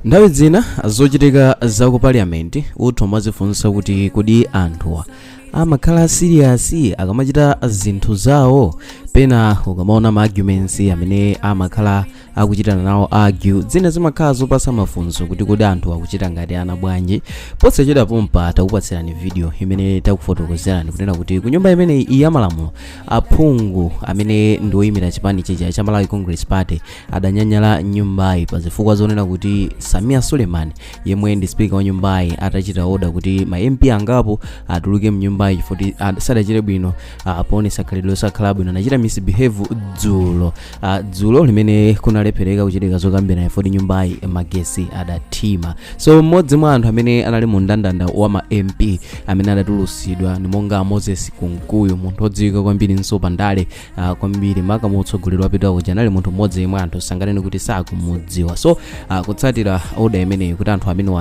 Nthawi zina zochitika za ku parliament utho mazifunsa kuti kodi anthuwa amakhala serious akamachita zinthu zawo, pena ukamaona ma arguments amene amakhala akuchitana nawo argue zina zimakhala zopasa mafunso kuti kodi anthu akuchita ngati ana bwanji. Posachedwa pompa takupatsirani video imene takufotokozerani kunena kuti ku nyumba imene ya malamulo aphungu amene ndi oyimira chipani chija cha Malawi Congress Party adanyanyala nyumbayi pa zifukwa zonena kuti Samia Suleiman yemwe ndi speaker wa nyumbayi atachita order kuti ma MP angapo atuluke mnyumbayi chifukwa sadachite bwino poonesa khalidwe losakhala bwino anachita misbehave dzulo limene kunalephera kuchitika zokambirana chifukwa nyumbayi magesi adathima. So mmodzi mwa anthu amene anali mu ndandanda wa ma MP amene adatulusidwa ndi monga Moses Phungu, munthu odziwika kwambiri nsopa ndale kwambiri maka mutsogoleri wapita kuja anali munthu mmodzi yemwe anthu sanganene kuti sakumudziwa. So kutsatira order imeneyi kuti anthu amene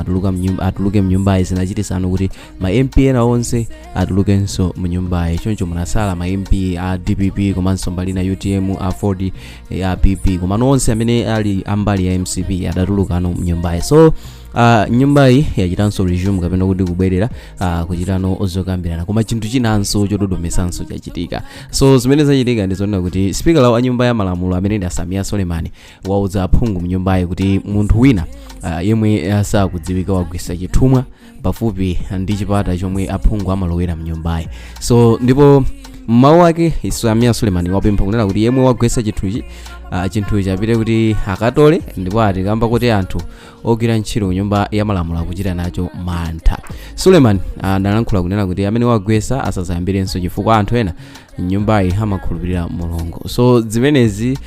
atuluke mnyumbayi zinachitisana kuti ma MP ena onse atulukenso mnyumbayi. Choncho munasala ma MP a DPP komanso mbali na UTM a 40 ya PP komano onse amene ali ambali ya MCP adatulukano mnyumbayi. So nyumbayi yachitanso resume kapena kuti kubwerera kuchitano zokambirana koma chinthu chinanso chododomesanso chachitika. So zimene zachitika ndi zonena kuti speaker wa nyumba ya malamulo amene ndi Samia Suleiman wauza aphungu mnyumbayi kuti munthu wina yemwe sakudziwika wagwetsa chithumwa pafupi ndi chipata chomwe aphungu amalowera mnyumbayi. So ndipo mawu ake Samia Suleiman wapempha kunena kuti yemwe wagwetsa chinthu chapite kuti akatole ndipo atikamba kuti anthu ogwira ntchito nyumba ya malamulo akuchita nacho mantha. Suleiman analankhula kunena kuti amene wagwetsa asazayambirenso chifukwa anthu ena nyumbayi amakhulupirira Mulungu. So zimenezi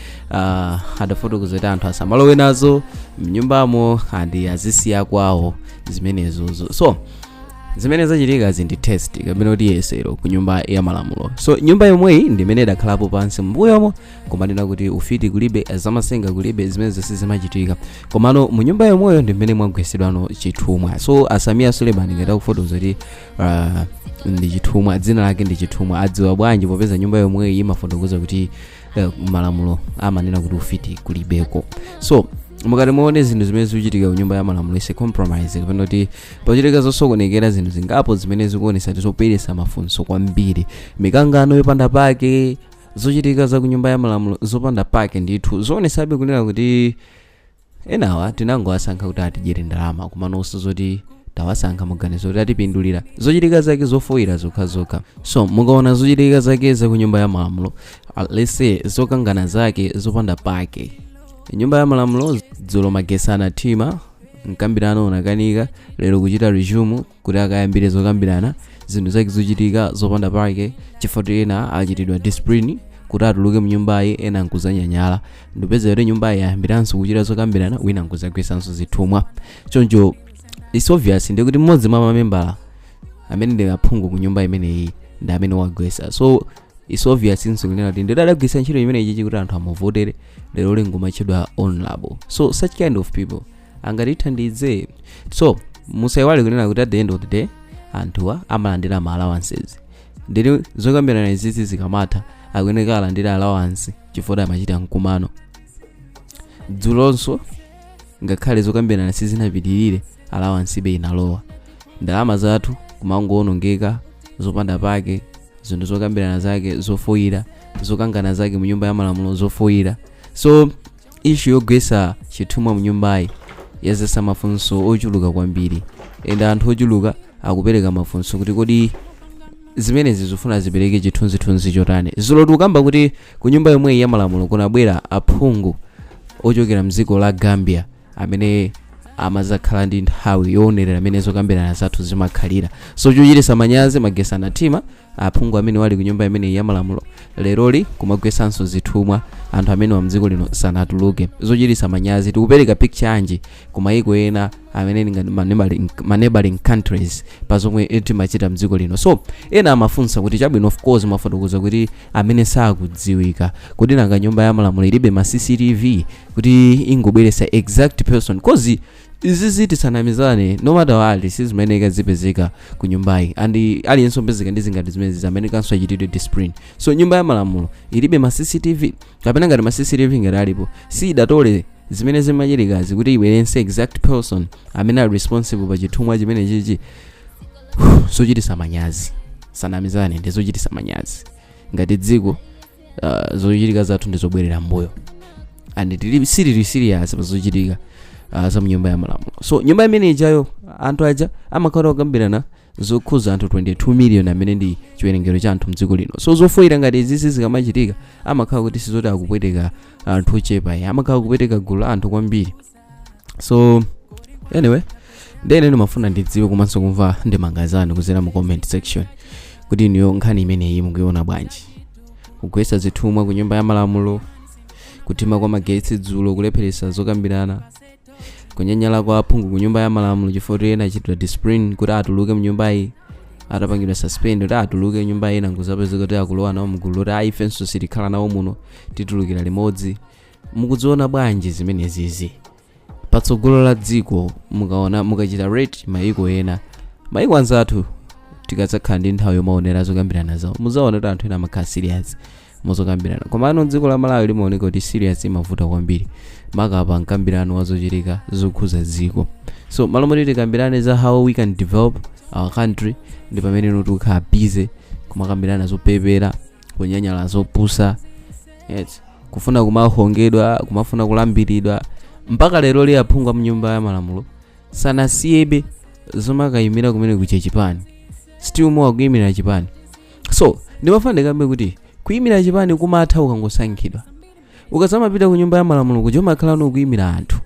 adafotokoza kuti anthu asamalowe nazo mnyumbamo andi azisiya kwawo zimenezozo. So zimene zachitika ndi test kapena kuti yesero ku nyumba ya malamulo. So nyumba yomweyi ndi imene idakhalapo pansi mbuyomo komanena kuti ufiti kulibe, zamasenga kulibe, zimene zonse zimachitika komano mu nyumba yomweyo ndi imene mwagwetsedwano chithumwa. So Samia Suleiman ngati akufotokoza kuti ndi chithumwa, dzina lake ndi chithumwa. Adziwa bwanji popeza nyumba yomweyi imafotokoza kuti malamulo amanena kuti ufiti kulibeko. So mukati muone zinthu zimene zikuchitika ku nyumba ya malamulo ise compromise kapena kuti pachitika zosokonekera zinthu zingapo zimene zikuonesa kuti zoperesa mafunso kwambiri, mikangano yopanda pake, zochitika za ku nyumba ya malamulo zopanda pake ndithu zionesabe kunena kuti enawa tinangowasankha kuti atidyere ndalama kumanonso zoti tawasankha muganizo kuti atipindulira zochitika zake zofoira zokhazokha. So mukaona zochitika zake za ku nyumba ya malamulo let's say zokangana zake zopanda pake, nyumba ya malamulo dzulo magesi anathima, mkambirano unakanika, lero kuchita resume kuti akayambire zokambirana zinthu zake zochitika zopanda pake chifukwa ena achitidwa discipline kuti atuluke mnyumbayi, ena nkuzanyanyala ndipeza kuti nyumbayi yayambiranso kuchita zokambirana, wina nkuzagwetsanso zithumwa. Choncho it's obvious ndi kuti mmodzi mwa mamembala amene ndi aphungu ku nyumba imeneyi ndi amene wagwetsa. So it's obvious kunena kuti ndidada kugwetsa ntchito imene ichichi kuti anthu amuvotere lero lingumachedwa honorable. So such kind of people angatithandize. So musayiwale kunena kuti at the end of the day anthuwa amalandira ma allowances, ndiri zokambirana izizi zikamatha akuyeneka alandira allowance chifukwa amachita mkumano. Dzulonso ngakhale zokambirana sizinapitirire allowance ibe inalowa, ndalama zathu kumangoonongeka zopanda pake, zinthu zokambirana zake zofoira, zokangana zake mu nyumba ya malamulo zofoira. So issue yogwetsa chithumwa mu nyumbayi yazesa mafunso ochuluka kwambiri, ende anthu ochuluka akupereka mafunso kuti kodi zimenezi zifuna zipereke chithunzithunzi chotani. Zulo tikukamba kuti ku nyumba yomwe ya malamulo kunabwera aphungu ochokera mdziko la Gambia amene amazakhala ndi nthawi yoonerera amene zokambirana zathu zimakhalira. So chochititsa manyazi magesi anathima, aphungu amene wali ku nyumba imene ya malamulo leroli kumagwetsanso zithumwa, anthu amene wa mdziko lino sanatuluke. Zochititsa manyazi tikupereka picture anji ku mayiko ena amene ngati ma neighboring countries pa zomwe timachita mdziko lino. So ena amafunsa kuti chabwino, of course mafotokoza kuti amene sakudziwika kuti nanga nyumba ya malamulo ilibe ma CCTV kuti ingobweretsa exact person cause izizi tisanamizane no matter what sizimayeneka zipezeka ku nyumbayi andi aliyense ompezeka ndi zingati zimene zamenekanso achitidwe discipline. So nyumba ya malamulo ilibe ma CCTV kapena ngati ma CCTV ngati alipo si idatole zimene zimachitikazi kuti ibwerense exact person amene ali responsible pa chithumwa chimene chichi zochititsa manyazi. Sanamizane ndi zochititsa manyazi ngati dziko zochitika zathu ndi zobwerera mbuyo and tili serious pa zochitika za mnyumba ya malamulo. So nyumba imene ijayo anthu aja amakhala okambirana zokhuza anthu 22 million amene ndi chiwerengero cha anthu mdziko lino. So zofoira ngati izi zikamachitika amakhala kuti sizoti akupweteka anthu ochepa, amakhala kupweteka gulu la anthu kwambiri. So anyway, ndene ndimafuna ndidziwe komanso kumva ndemangazani kuzera mu comment section kuti niyo nkhani imeneyi mukuiona bwanji. Kugwetsa zithumwa ku nyumba ya malamulo, kutima kwa magetsi dzulo, kulepheresa zokambirana, kunyanyala kwa Phungu ku nyumba ya malamulo chifukwa ena achitira discipline kuti atuluke mu nyumbayi, atapangidwa suspend kuti atuluke nyumba ina nguzapezeka kuti akulowa nawo mgulu kuti ifenso sitikhala nawo muno titulukira limodzi. Mukudziona bwanji zimenezizi patsogolo la dziko? Mukaona mukachita rate maiko ena, maiko anzathu tikadzakhala ndi nthawi yomaonera zokambirana zawo muzaona kuti anthu ena amakhala serious muzokambirana. Komano dziko la Malawi limaoneka kuti serious imavuta kwambiri makapa mkambirano wazochitika zokhuza dziko. So malamulo tikambirane za how we can develop our country ndi pamene tikukhala busy kumakambirana zopepera, kunyanyala zopusa, yes, kufuna kumahongedwa, kumafuna kulambiridwa. Mpaka lero li Phungu mu nyumba ya malamulo sanasiyebe zomakayimira kumene kuche chipani, still more kuyimira chipani. So ndimafuna ndikambe kuti kuyimira chipani kumatha ukangosankhidwa. Ukazamapita ku nyumba ya malamulo kuja umakhala ukuyimira anthu,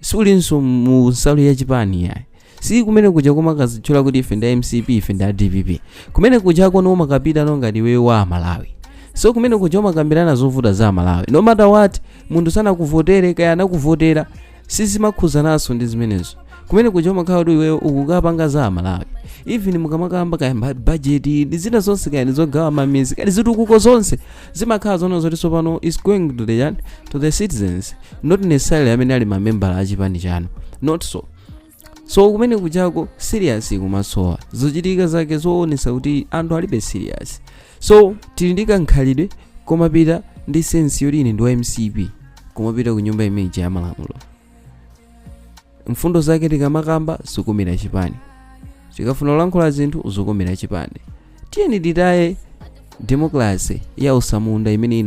siulinso mu nsalu ya chipani yayi. Si kumene kuja kumakazitchula kuti ife ndi MCP, ife ndi DPP. Kumene kuja kono umakapita ngati wewe wa Malawi. So kumene kuja umakambirana zovuta za Malawi. No matter what, munthu sana kuvotere kaya anakuvotera sizimakhuza naso ndi zimenezo. Kumene kuja umakhala kuti wewe ukukapanga za Malawi. Even mukamakamba kaya budget ndi zina zonse kaya ndizogawa mamizi kaya zitukuko zonse zimakhala zono zoti sopano is going to the citizens, not necessarily amene ali mamembala a chipani chanu, not so. So kumene kujako serious kumasowa zochitika zake zoonesa kuti anthu alibe serious. So tili ndi kankhalidwe komapita ndi sense yoti ine ndi wa MCP komapita ku nyumba imene ya malamulo. Mfundo zake tikamakamba sukumira chipani, tikafuna kulankhula zinthu uzokomera chipani. Tiyeni titaye democracy ya usamunda imene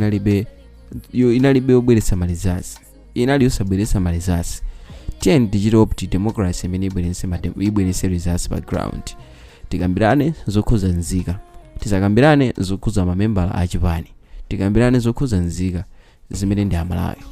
inalibe obweretsa malizasi, inali yosabweretsa malizasi. Tiyeni tichite opt democracy imene ibweretse results background. Tikambirane zokhuza nzika, tisakambirane zokhuza mamembala a chipani, tikambirane zokhuza nzika zimene ndi Amalawi.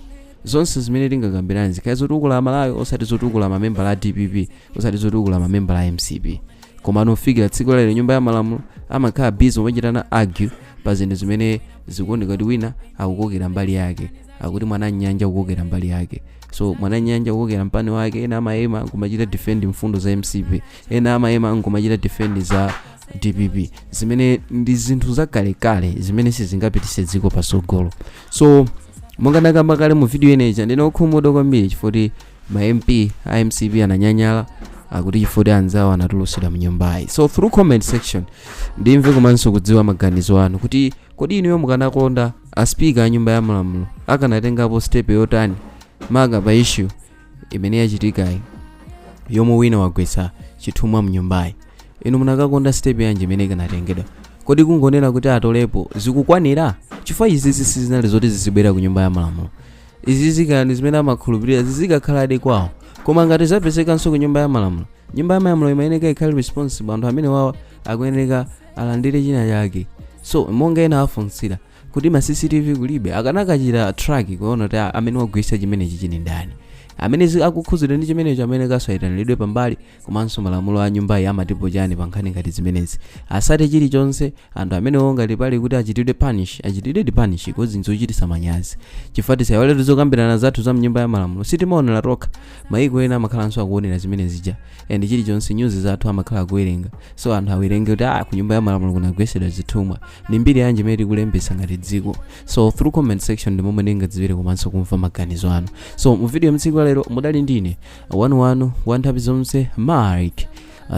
Zonse zimene tingakambirane zikhaye zotukula Amalawi osati zotukula mamembala a DPP, osati zotukula mamembala a MCP. Koma anofikira tsiku lero nyumba ya malamulo amakhala busy omachitana argue pa zinthu zimene zikuoneka kuti wina akukokera mbali yake, akuti mwana nyanja akukokera mbali yake. So mwana nyanja akukokera mpani wake, ena amayema nkumachita defend mfundo za MCP, ena amayema nkumachita defend za DPP, zimene ndi zinthu zakalekale zimene sizingapitise dziko pasogolo. So monganakamba kale mu video ineja ndinokhumudwa kwambiri chifukwa ma MP a MCP ananyanyala akuti chifukwa anzawo anatulusidwa mu nyumbayi. So through comment section ndimve komanso kudziwa maganizo anu kuti kodi inuyo mukanakonda a speaker a nyumba ya malamulo akanatengapo step yotani maga pa issue imene yachitikayi yomwe wina wagwetsa chithumwa mu nyumbayi. Inu munakakonda step yanji imene ikanatengedwa? Kodi kungonena kuti atolepo zikukwanira? Chifukwa izi sizinali zoti zizibwera ku nyumba ya malamulo. Izi zikani zimene amakhulupirira zizikakhaladi kwawo. Koma ngati zapezekanso ku nyumba ya malamulo, nyumba ya malamulo imayeneka ikhale responsible, anthu amene wawa akuyeneka alandire china chake. So monga ena afunsira kuti ma CCTV kulibe, akanakachita track kuona kuti amene wagwetsa chimenechi chini ndani, amene akukhuzidwa ndi chimenecho amene kasayitanidwe pambali. Komanso malamulo a nyumbayi amatipo chani pa nkhani ngati zimenezi. Asati chilichonse anthu amene ngati pali kuti achitidwe punish kwa zinthu zochititsa manyazi. Chifukwa tisayawale tizokambirana zathu za mnyumba ya malamulo sitimaonera tokha, maiko ena amakhalanso akuonera zimene zija, and chilichonse news zathu amakhala akuwerenga. So anthu awerenge kuti ku nyumba ya malamulo kunagwetsedwa zithumwa, ndi mbiri yanji imene tikulembesa ngati dziko. So through comment section ndi momwe ndingadziwire komanso kumva maganizo anu. So mu video mtsiku lero mudali ndine wanu wanthawi zonse Mike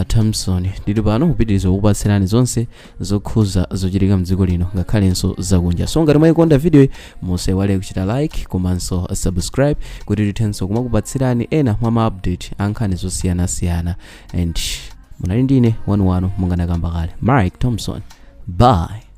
Thompson. Ndili pano kupitiriza kukupatsirani zonse zokhuza zochitika mdziko lino ngakhalenso zakunja. So ngati mwayikonda video musaiwale kuchita like komanso subscribe kuti tithenso kumakupatsirani ena mwa ma update ankhani zosiyanasiyana. And munali ndine wanu munganakamba kale Mike Thompson. Bye.